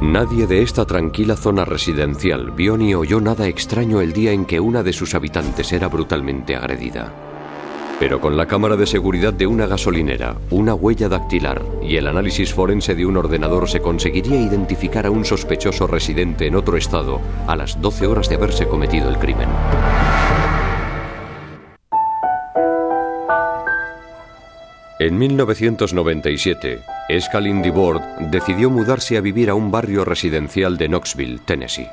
Nadie de esta tranquila zona residencial vio ni oyó nada extraño el día en que una de sus habitantes era brutalmente agredida. Pero con la cámara de seguridad de una gasolinera, una huella dactilar y el análisis forense de un ordenador se conseguiría identificar a un sospechoso residente en otro estado a las 12 horas de haberse cometido el crimen. En 1997, Escalin DeBoard decidió mudarse a vivir a un barrio residencial de Knoxville, Tennessee.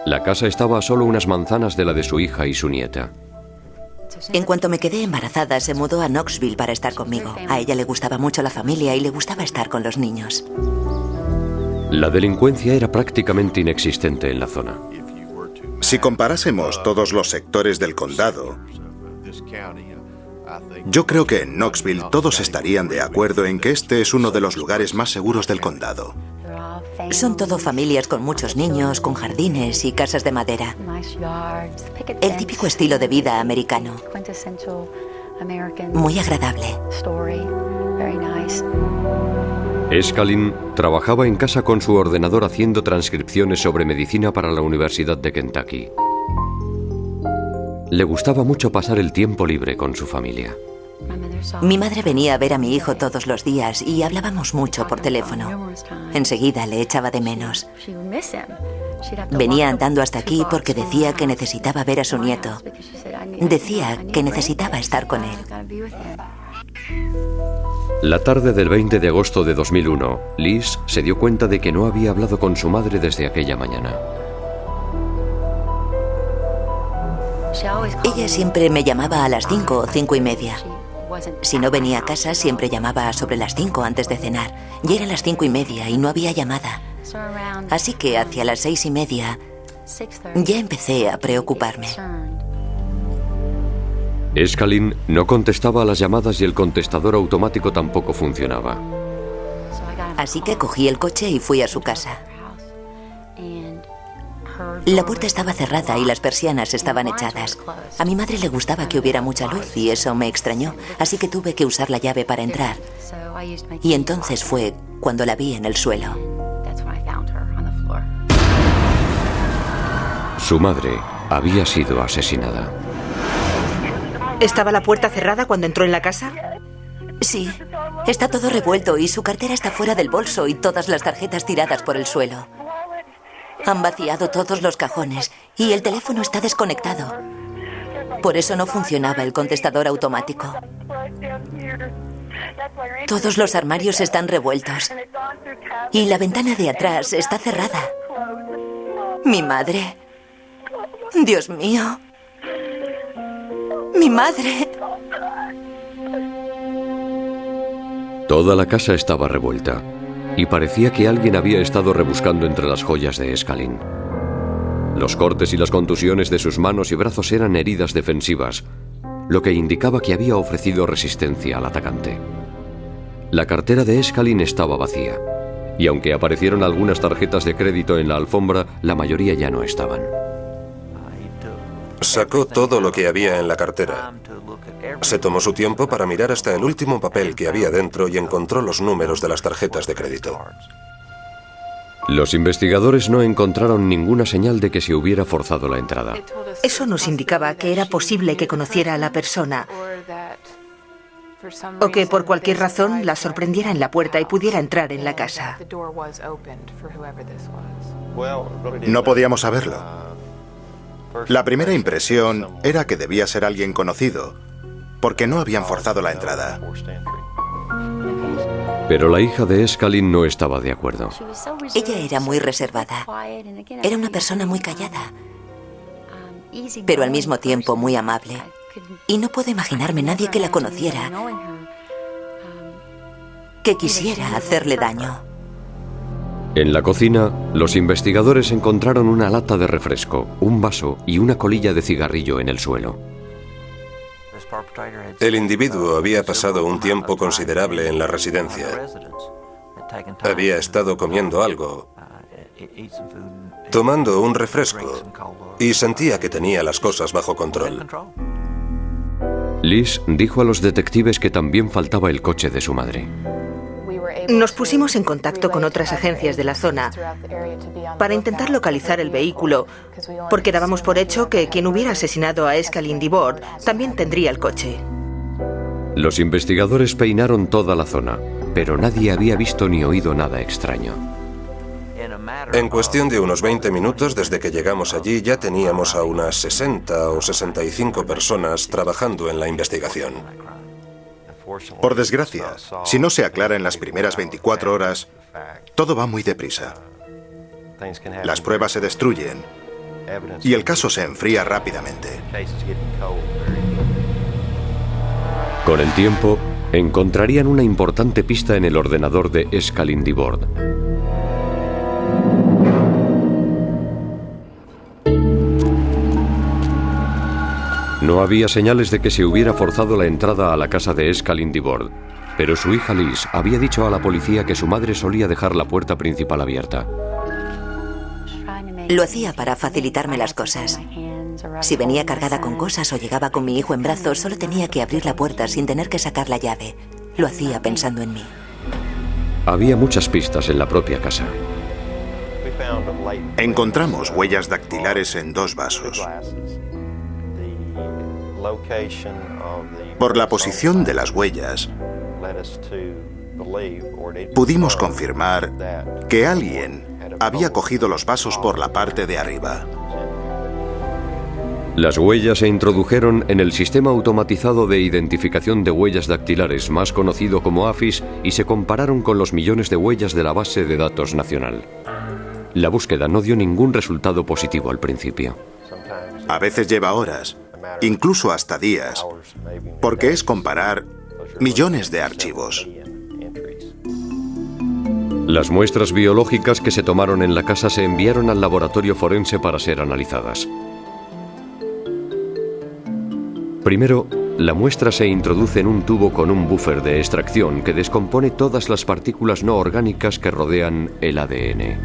La casa estaba a solo unas manzanas de la de su hija y su nieta. En cuanto me quedé embarazada, se mudó a Knoxville para estar conmigo. A ella le gustaba mucho la familia y le gustaba estar con los niños. La delincuencia era prácticamente inexistente en la zona. Si comparásemos todos los sectores del condado, yo creo que en Knoxville todos estarían de acuerdo en que este es uno de los lugares más seguros del condado. Son todo familias con muchos niños, con jardines y casas de madera. El típico estilo de vida americano. Muy agradable. Escalin trabajaba en casa con su ordenador haciendo transcripciones sobre medicina para la Universidad de Kentucky. Le gustaba mucho pasar el tiempo libre con su familia. Mi madre venía a ver a mi hijo todos los días y hablábamos mucho por teléfono. Enseguida le echaba de menos. Venía andando hasta aquí porque decía que necesitaba ver a su nieto. Decía que necesitaba estar con él. La tarde del 20 de agosto de 2001, Liz se dio cuenta de que no había hablado con su madre desde aquella mañana. Ella siempre me llamaba a las 5 o 5:30. Si no venía a casa, siempre llamaba sobre las 5 antes de cenar. Ya eran las 5:30 y no había llamada. Así que hacia las 6:30 ya empecé a preocuparme. Escalin no contestaba a las llamadas y el contestador automático tampoco funcionaba. Así que cogí el coche y fui a su casa. La puerta estaba cerrada y las persianas estaban echadas. A mi madre le gustaba que hubiera mucha luz y eso me extrañó, así que tuve que usar la llave para entrar. Y entonces fue cuando la vi en el suelo. Su madre había sido asesinada. ¿Estaba la puerta cerrada cuando entró en la casa? Sí, está todo revuelto y su cartera está fuera del bolso y todas las tarjetas tiradas por el suelo. Han vaciado todos los cajones y el teléfono está desconectado. Por eso no funcionaba el contestador automático. Todos los armarios están revueltos y la ventana de atrás está cerrada. Mi madre. Dios mío. Mi madre. Toda la casa estaba revuelta y parecía que alguien había estado rebuscando entre las joyas de Escalin. Los cortes y las contusiones de sus manos y brazos eran heridas defensivas, lo que indicaba que había ofrecido resistencia al atacante. La cartera de Escalin estaba vacía, y aunque aparecieron algunas tarjetas de crédito en la alfombra, la mayoría ya no estaban. Sacó todo lo que había en la cartera. Se tomó su tiempo para mirar hasta el último papel que había dentro y encontró los números de las tarjetas de crédito. Los investigadores no encontraron ninguna señal de que se hubiera forzado la entrada. Eso nos indicaba que era posible que conociera a la persona o que por cualquier razón la sorprendiera en la puerta y pudiera entrar en la casa. No podíamos saberlo. La primera impresión era que debía ser alguien conocido, porque no habían forzado la entrada. Pero la hija de Escalin no estaba de acuerdo. Ella era muy reservada. Era una persona muy callada, pero al mismo tiempo muy amable. Y no puedo imaginarme nadie que la conociera que quisiera hacerle daño. En la cocina, los investigadores encontraron una lata de refresco, un vaso y una colilla de cigarrillo en el suelo. El individuo había pasado un tiempo considerable en la residencia. Había estado comiendo algo, tomando un refresco, y sentía que tenía las cosas bajo control. Liz dijo a los detectives que también faltaba el coche de su madre. Nos pusimos en contacto con otras agencias de la zona para intentar localizar el vehículo, porque dábamos por hecho que quien hubiera asesinado a Escalin Dibord también tendría el coche. Los investigadores peinaron toda la zona, pero nadie había visto ni oído nada extraño. En cuestión de unos 20 minutos desde que llegamos allí ya teníamos a unas 60 o 65 personas trabajando en la investigación. Por desgracia, si no se aclara en las primeras 24 horas, todo va muy deprisa. Las pruebas se destruyen y el caso se enfría rápidamente. Con el tiempo, encontrarían una importante pista en el ordenador de Escalin Dibord. No había señales de que se hubiera forzado la entrada a la casa de Escalin Dibord, pero su hija Liz había dicho a la policía que su madre solía dejar la puerta principal abierta. Lo hacía para facilitarme las cosas. Si venía cargada con cosas o llegaba con mi hijo en brazos, solo tenía que abrir la puerta sin tener que sacar la llave. Lo hacía pensando en mí. Había muchas pistas en la propia casa. Encontramos huellas dactilares en 2 vasos. Por la posición de las huellas, pudimos confirmar que alguien había cogido los vasos por la parte de arriba. Las huellas se introdujeron en el sistema automatizado de identificación de huellas dactilares, más conocido como AFIS, y se compararon con los millones de huellas de la base de datos nacional. La búsqueda no dio ningún resultado positivo al principio. A veces lleva horas, incluso hasta días, porque es comparar millones de archivos. Las muestras biológicas que se tomaron en la casa se enviaron al laboratorio forense para ser analizadas. Primero, la muestra se introduce en un tubo con un buffer de extracción que descompone todas las partículas no orgánicas que rodean el ADN.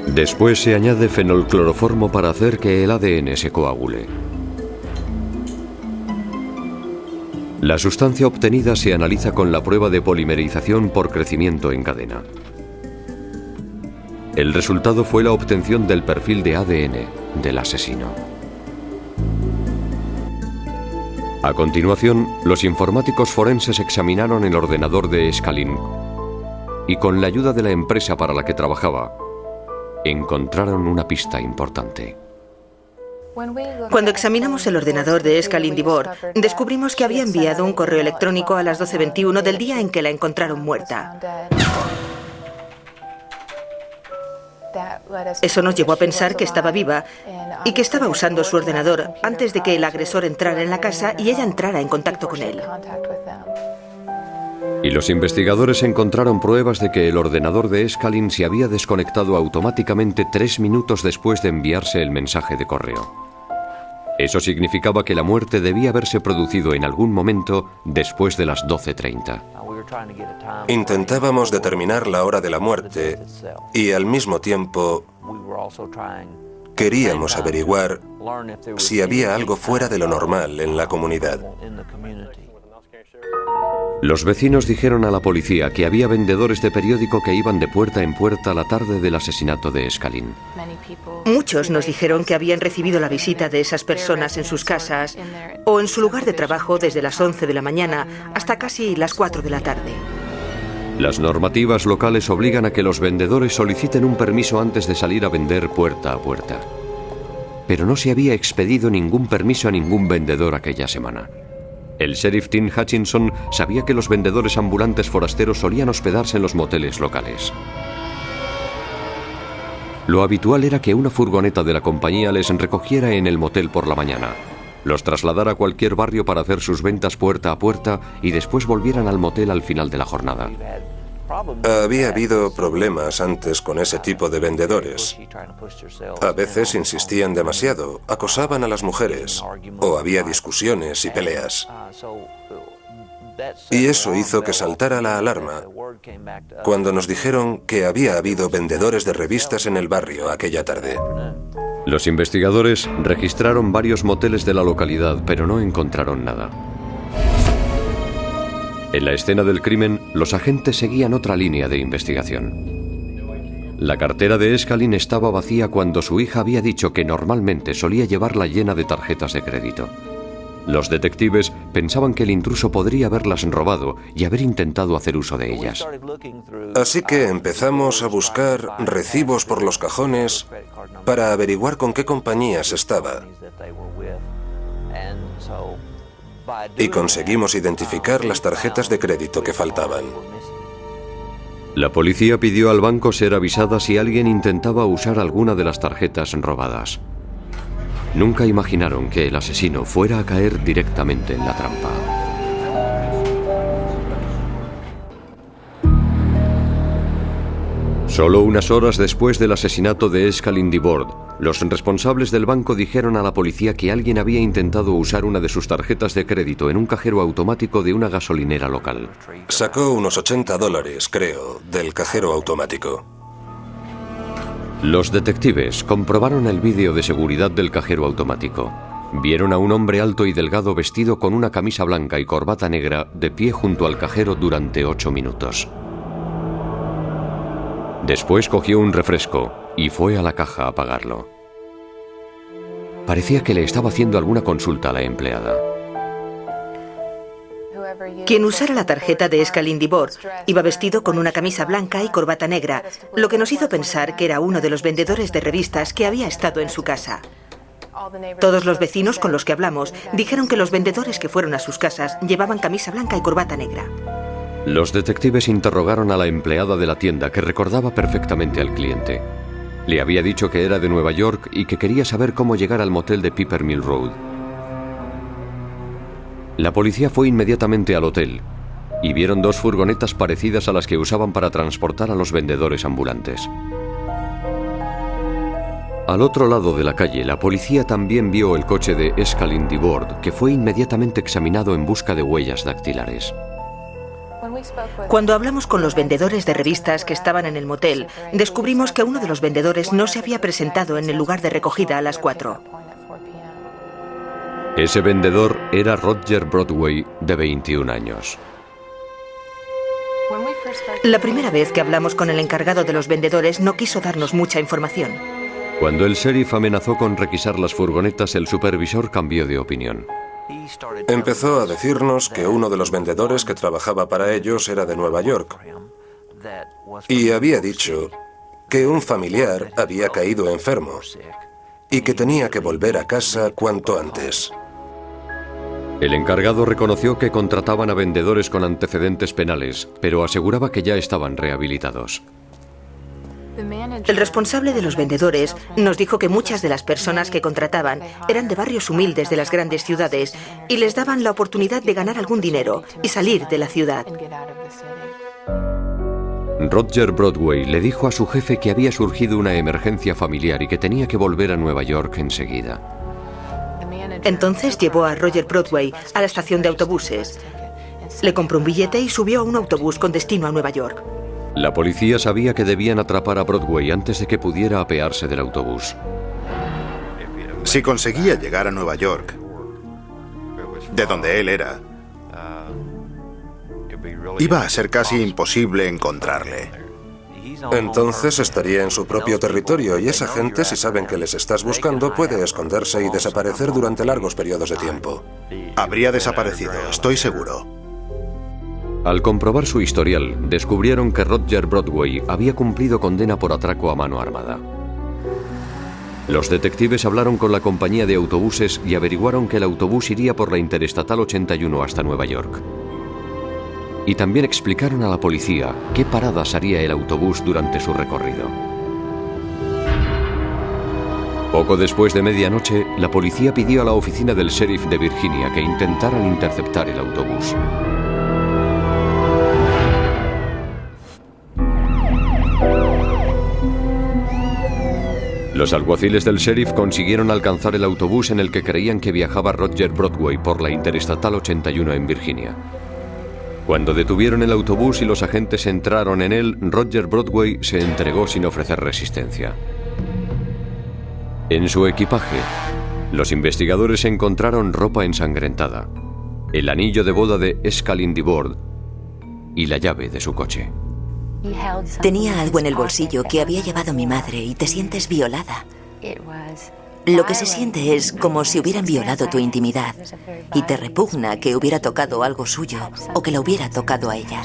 Después se añade fenolcloroformo para hacer que el ADN se coagule. La sustancia obtenida se analiza con la prueba de polimerización por crecimiento en cadena. El resultado fue la obtención del perfil de ADN del asesino. A continuación, los informáticos forenses examinaron el ordenador de Escalin y, con la ayuda de la empresa para la que trabajaba, encontraron una pista importante. Cuando examinamos el ordenador de Escalin Dibord, descubrimos que había enviado un correo electrónico a las 12:21 del día en que la encontraron muerta. Eso nos llevó a pensar que estaba viva y que estaba usando su ordenador antes de que el agresor entrara en la casa y ella entrara en contacto con él. Y los investigadores encontraron pruebas de que el ordenador de Escalin se había desconectado automáticamente 3 minutos después de enviarse el mensaje de correo. Eso significaba que la muerte debía haberse producido en algún momento después de las 12:30. Intentábamos determinar la hora de la muerte y al mismo tiempo queríamos averiguar si había algo fuera de lo normal en la comunidad. Los vecinos dijeron a la policía que había vendedores de periódico que iban de puerta en puerta la tarde del asesinato de Escalin. Muchos nos dijeron que habían recibido la visita de esas personas en sus casas o en su lugar de trabajo desde las 11 de la mañana hasta casi las 4 de la tarde. Las normativas locales obligan a que los vendedores soliciten un permiso antes de salir a vender puerta a puerta. Pero no se había expedido ningún permiso a ningún vendedor aquella semana. El sheriff Tim Hutchinson sabía que los vendedores ambulantes forasteros solían hospedarse en los moteles locales. Lo habitual era que una furgoneta de la compañía les recogiera en el motel por la mañana, los trasladara a cualquier barrio para hacer sus ventas puerta a puerta y después volvieran al motel al final de la jornada. Había habido problemas antes con ese tipo de vendedores. A veces insistían demasiado, acosaban a las mujeres, o había discusiones y peleas. Y eso hizo que saltara la alarma cuando nos dijeron que había habido vendedores de revistas en el barrio aquella tarde. Los investigadores registraron varios moteles de la localidad, pero no encontraron nada. En la escena del crimen, los agentes seguían otra línea de investigación. La cartera de Escalin estaba vacía cuando su hija había dicho que normalmente solía llevarla llena de tarjetas de crédito. Los detectives pensaban que el intruso podría haberlas robado y haber intentado hacer uso de ellas. Así que empezamos a buscar recibos por los cajones para averiguar con qué compañías estaba. Y conseguimos identificar las tarjetas de crédito que faltaban. La policía pidió al banco ser avisada si alguien intentaba usar alguna de las tarjetas robadas. Nunca imaginaron que el asesino fuera a caer directamente en la trampa. Solo unas horas después del asesinato de Escalin Dibord, los responsables del banco dijeron a la policía que alguien había intentado usar una de sus tarjetas de crédito en un cajero automático de una gasolinera local. Sacó unos $80, creo, del cajero automático. Los detectives comprobaron el vídeo de seguridad del cajero automático. Vieron a un hombre alto y delgado vestido con una camisa blanca y corbata negra de pie junto al cajero durante 8 minutos. Después cogió un refresco y fue a la caja a pagarlo. Parecía que le estaba haciendo alguna consulta a la empleada. Quien usara la tarjeta de Escalin Dibord iba vestido con una camisa blanca y corbata negra, lo que nos hizo pensar que era uno de los vendedores de revistas que había estado en su casa. Todos los vecinos con los que hablamos dijeron que los vendedores que fueron a sus casas llevaban camisa blanca y corbata negra. Los detectives interrogaron a la empleada de la tienda, que recordaba perfectamente al cliente. Le había dicho que era de Nueva York y que quería saber cómo llegar al motel de Peppermill Road. La policía fue inmediatamente al hotel y vieron 2 furgonetas parecidas a las que usaban para transportar a los vendedores ambulantes. Al otro lado de la calle, la policía también vio el coche de Escalin Dibord, que fue inmediatamente examinado en busca de huellas dactilares. Cuando hablamos con los vendedores de revistas que estaban en el motel, descubrimos que uno de los vendedores no se había presentado en el lugar de recogida a las 4. Ese vendedor era Roger Broadway, de 21 años. La primera vez que hablamos con el encargado de los vendedores no quiso darnos mucha información. Cuando el sheriff amenazó con requisar las furgonetas, el supervisor cambió de opinión. Empezó a decirnos que uno de los vendedores que trabajaba para ellos era de Nueva York. Y había dicho que un familiar había caído enfermo y que tenía que volver a casa cuanto antes. El encargado reconoció que contrataban a vendedores con antecedentes penales, pero aseguraba que ya estaban rehabilitados. El responsable de los vendedores nos dijo que muchas de las personas que contrataban eran de barrios humildes de las grandes ciudades y les daban la oportunidad de ganar algún dinero y salir de la ciudad. Roger Broadway le dijo a su jefe que había surgido una emergencia familiar y que tenía que volver a Nueva York enseguida. Entonces llevó a Roger Broadway a la estación de autobuses. Le compró un billete y subió a un autobús con destino a Nueva York. La policía sabía que debían atrapar a Broadway antes de que pudiera apearse del autobús. Si conseguía llegar a Nueva York, de donde él era, iba a ser casi imposible encontrarle. Entonces estaría en su propio territorio y esa gente, si saben que les estás buscando, puede esconderse y desaparecer durante largos periodos de tiempo. Habría desaparecido, estoy seguro. Al comprobar su historial, descubrieron que Roger Broadway había cumplido condena por atraco a mano armada. Los detectives hablaron con la compañía de autobuses y averiguaron que el autobús iría por la Interestatal 81 hasta Nueva York. Y también explicaron a la policía qué paradas haría el autobús durante su recorrido. Poco después de medianoche, la policía pidió a la oficina del sheriff de Virginia que intentaran interceptar el autobús. Los alguaciles del sheriff consiguieron alcanzar el autobús en el que creían que viajaba Roger Broadway por la Interestatal 81 en Virginia. Cuando detuvieron el autobús y los agentes entraron en él, Roger Broadway se entregó sin ofrecer resistencia. En su equipaje, los investigadores encontraron ropa ensangrentada, el anillo de boda de Escaline Dibord y la llave de su coche. Tenía algo en el bolsillo que había llevado mi madre y te sientes violada. Lo que se siente es como si hubieran violado tu intimidad y te repugna que hubiera tocado algo suyo o que la hubiera tocado a ella.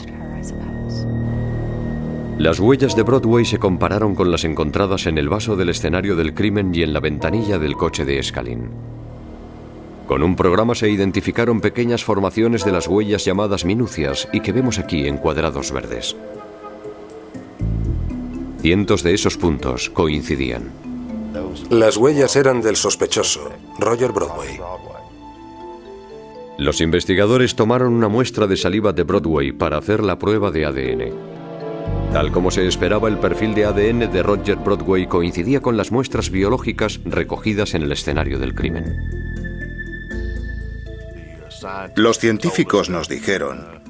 Las huellas de Broadway se compararon con las encontradas en el vaso del escenario del crimen y en la ventanilla del coche de Escaline. Con un programa se identificaron pequeñas formaciones de las huellas llamadas minucias y que vemos aquí en cuadrados verdes. Cientos de esos puntos coincidían. Las huellas eran del sospechoso, Roger Broadway. Los investigadores tomaron una muestra de saliva de Broadway para hacer la prueba de ADN. Tal como se esperaba, el perfil de ADN de Roger Broadway coincidía con las muestras biológicas recogidas en el escenario del crimen. Los científicos nos dijeron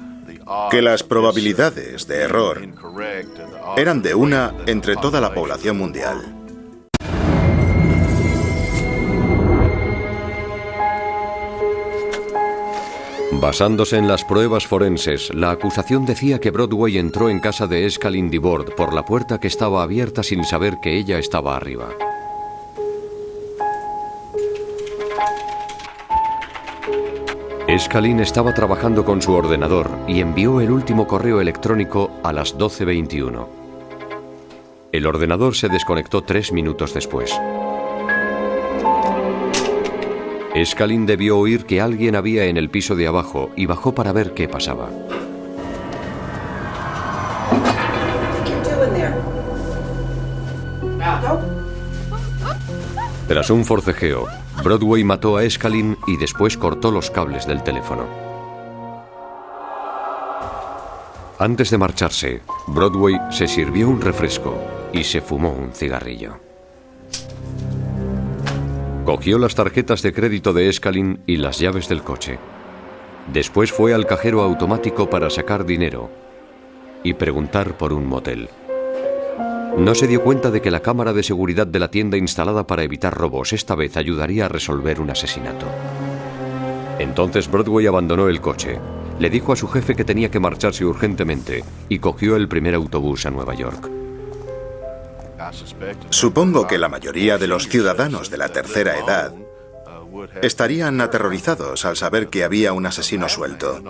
que las probabilidades de error eran de 1 entre toda la población mundial. Basándose en las pruebas forenses, la acusación decía que Broadway entró en casa de Escaline Dibord por la puerta que estaba abierta sin saber que ella estaba arriba. Escaline estaba trabajando con su ordenador y envió el último correo electrónico a las 12:21. El ordenador se desconectó 3 minutos después. Escaline debió oír que alguien había en el piso de abajo y bajó para ver qué pasaba. Tras un forcejeo, Broadway mató a Escaline y después cortó los cables del teléfono. Antes de marcharse, Broadway se sirvió un refresco y se fumó un cigarrillo. Cogió las tarjetas de crédito de Escaline y las llaves del coche. Después fue al cajero automático para sacar dinero y preguntar por un motel. No se dio cuenta de que la cámara de seguridad de la tienda instalada para evitar robos esta vez ayudaría a resolver un asesinato. Entonces Broadway abandonó el coche, le dijo a su jefe que tenía que marcharse urgentemente y cogió el primer autobús a Nueva York. Supongo que la mayoría de los ciudadanos de la tercera edad estarían aterrorizados al saber que había un asesino suelto.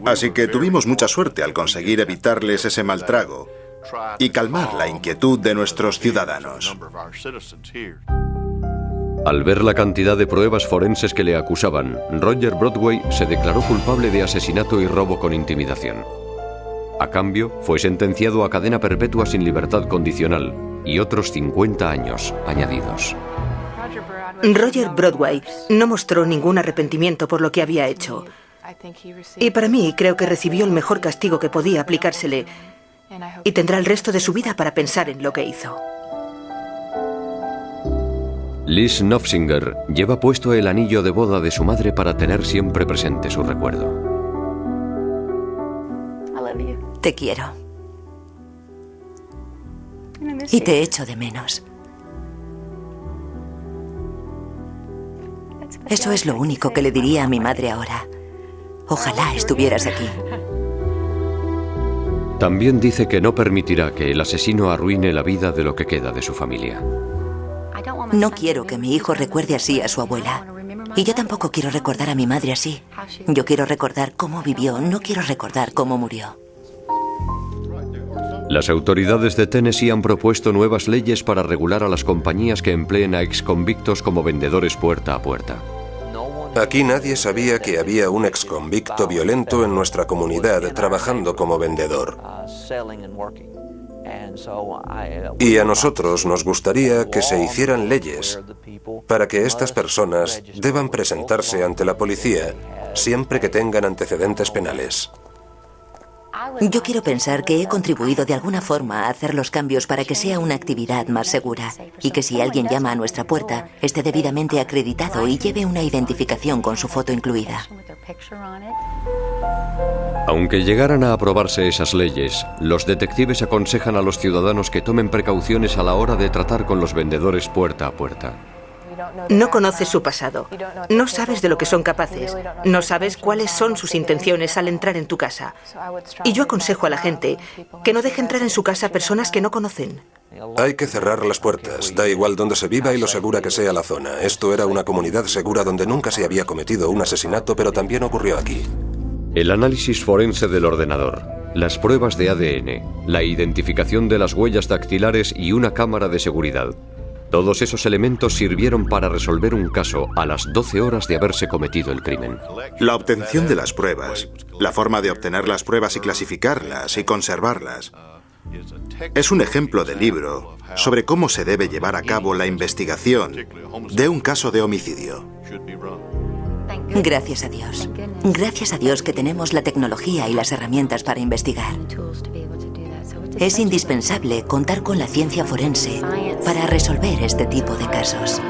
Así que tuvimos mucha suerte al conseguir evitarles ese mal trago y calmar la inquietud de nuestros ciudadanos. Al ver la cantidad de pruebas forenses que le acusaban, Roger Broadway se declaró culpable de asesinato y robo con intimidación. A cambio, fue sentenciado a cadena perpetua sin libertad condicional y otros 50 años añadidos. Roger Broadway no mostró ningún arrepentimiento por lo que había hecho. Y para mí creo que recibió el mejor castigo que podía aplicársele y tendrá el resto de su vida para pensar en lo que hizo. Liz Nofsinger lleva puesto el anillo de boda de su madre para tener siempre presente su recuerdo. Te quiero. Y te echo de menos. Eso es lo único que le diría a mi madre ahora. Ojalá estuvieras aquí. También dice que no permitirá que el asesino arruine la vida de lo que queda de su familia. No quiero que mi hijo recuerde así a su abuela. Y yo tampoco quiero recordar a mi madre así. Yo quiero recordar cómo vivió, no quiero recordar cómo murió. Las autoridades de Tennessee han propuesto nuevas leyes para regular a las compañías que empleen a exconvictos como vendedores puerta a puerta. Aquí nadie sabía que había un exconvicto violento en nuestra comunidad trabajando como vendedor. Y a nosotros nos gustaría que se hicieran leyes para que estas personas deban presentarse ante la policía siempre que tengan antecedentes penales. Yo quiero pensar que he contribuido de alguna forma a hacer los cambios para que sea una actividad más segura y que si alguien llama a nuestra puerta esté debidamente acreditado y lleve una identificación con su foto incluida. Aunque llegaran a aprobarse esas leyes, los detectives aconsejan a los ciudadanos que tomen precauciones a la hora de tratar con los vendedores puerta a puerta. No conoces su pasado, no sabes de lo que son capaces, no sabes cuáles son sus intenciones al entrar en tu casa. Y yo aconsejo a la gente que no deje entrar en su casa personas que no conocen. Hay que cerrar las puertas, da igual dónde se viva y lo segura que sea la zona. Esto era una comunidad segura donde nunca se había cometido un asesinato, pero también ocurrió aquí. El análisis forense del ordenador, las pruebas de ADN, la identificación de las huellas dactilares y una cámara de seguridad. Todos esos elementos sirvieron para resolver un caso a las 12 horas de haberse cometido el crimen. La obtención de las pruebas, la forma de obtener las pruebas y clasificarlas y conservarlas, es un ejemplo de libro sobre cómo se debe llevar a cabo la investigación de un caso de homicidio. Gracias a Dios. Gracias a Dios que tenemos la tecnología y las herramientas para investigar. Es indispensable contar con la ciencia forense para resolver este tipo de casos.